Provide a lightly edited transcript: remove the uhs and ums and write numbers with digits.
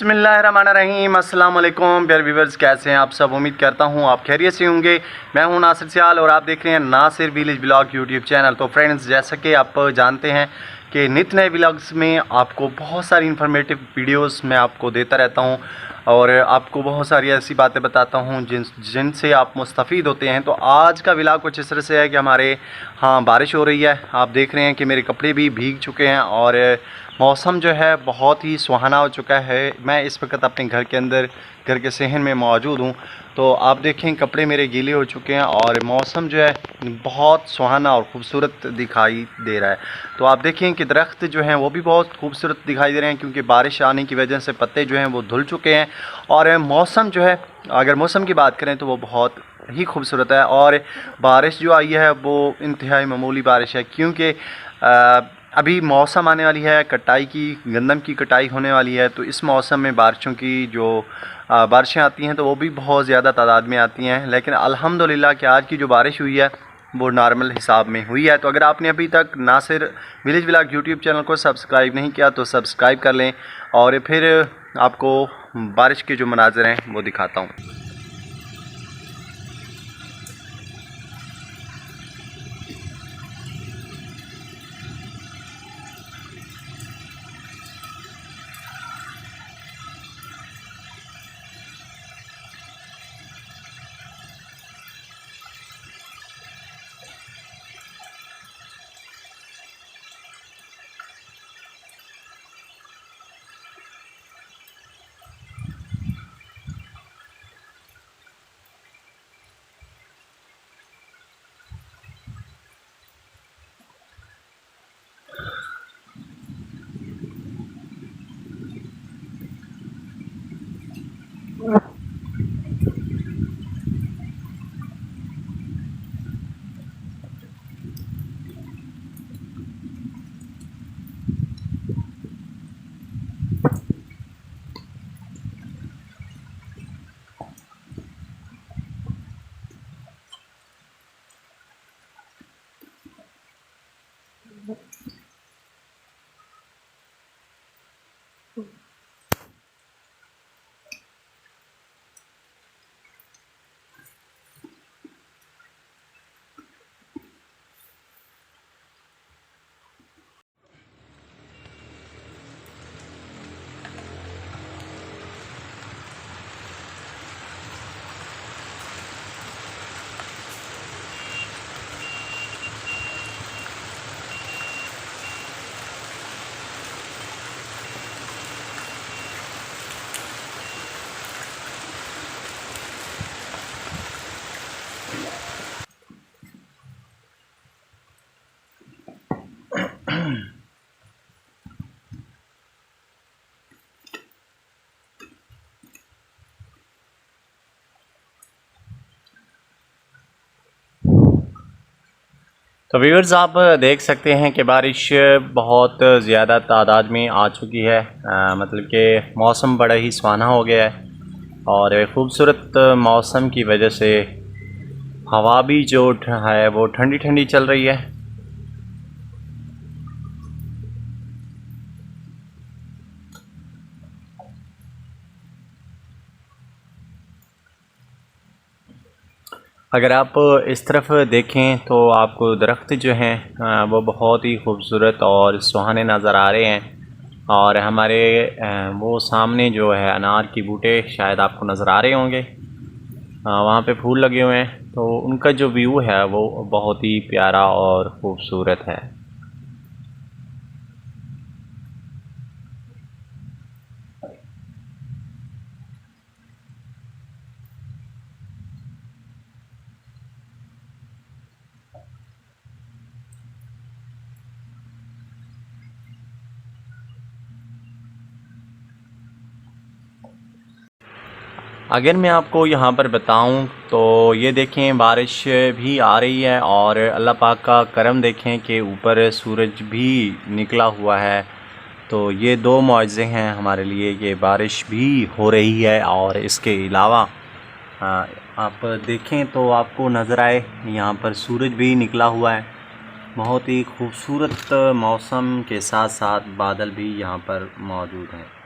बिस्मिल्लाहिर्रहमानिर्रहीम। अस्सलाम वालेकुम प्यारे व्यूअर्स, कैसे हैं आप सब। उम्मीद करता हूं आप खैरियत से होंगे। मैं हूं नासिर सियाल और आप देख रहे हैं Nasir village blog YouTube channel. तो फ्रेंड्स, जैसा कि आप जानते हैं कि नित नए ब्लॉग्स में आपको बहुत सारी इन्फॉर्मेटिव वीडियोस मैं आपको देता रहता हूं और आपको बहुत सारी ऐसी बातें बताता हूं जिनसे आप मुस्तफ़ीद होते हैं। तो आज का व्लॉग कुछ इस तरह से है कि हमारे बारिश हो रही है। आप देख रहे हैं कि मेरे कपड़े भी भीग चुके हैं और मौसम जो है बहुत ही सुहाना हो चुका है। मैं इस वक्त अपने घर के अंदर, घर के सहन में मौजूद हूँ। तो आप देखें कपड़े मेरे गीले हो चुके हैं और मौसम जो है बहुत सुहाना और ख़ूबसूरत दिखाई दे रहा है। तो आप देखें कि दरख्त जो हैं वो भी बहुत खूबसूरत दिखाई दे रहे हैं, क्योंकि बारिश आने की वजह से पत्ते जो हैं वो धुल चुके हैं। और मौसम जो है, अगर मौसम की बात करें तो वो बहुत ही खूबसूरत है। और बारिश जो आई है वो इंतहाई मामूली बारिश है, क्योंकि अभी मौसम आने वाली है कटाई की, गंदम की कटाई होने वाली है। तो इस मौसम में बारिशों की जो बारिशें आती हैं तो वो भी बहुत ज़्यादा तादाद में आती हैं। लेकिन अल्हम्दुलिल्लाह कि आज की जो बारिश हुई है वो नॉर्मल हिसाब में हुई है। तो अगर आपने अभी तक Nasir village blog YouTube channel को सब्सक्राइब नहीं किया तो सब्सक्राइब कर लें और फिर आपको बारिश के जो मनाज़र हैं वो दिखाता हूँ। तो व्यूअर्स, आप देख सकते हैं कि बारिश बहुत ज़्यादा तादाद में आ चुकी है। मतलब कि मौसम बड़ा ही सुहाना हो गया है और ख़ूबसूरत मौसम की वजह से हवा भी जो है वो ठंडी ठंडी चल रही है। अगर आप इस तरफ देखें तो आपको दरख्त जो हैं वो बहुत ही खूबसूरत और सुहाने नज़र आ रहे हैं। और हमारे वो सामने जो है अनार की बूटे शायद आपको नज़र आ रहे होंगे, वहाँ पे फूल लगे हुए हैं। तो उनका जो व्यू है वो बहुत ही प्यारा और ख़ूबसूरत है। अगर मैं आपको यहाँ पर बताऊँ तो ये देखें बारिश भी आ रही है और अल्लाह पाक का करम देखें कि ऊपर सूरज भी निकला हुआ है। तो ये दो मुआज़े हैं हमारे लिए कि बारिश भी हो रही है और इसके अलावा आप देखें तो आपको नज़र आए यहाँ पर सूरज भी निकला हुआ है। बहुत ही खूबसूरत मौसम के साथ साथ बादल भी यहाँ पर मौजूद हैं।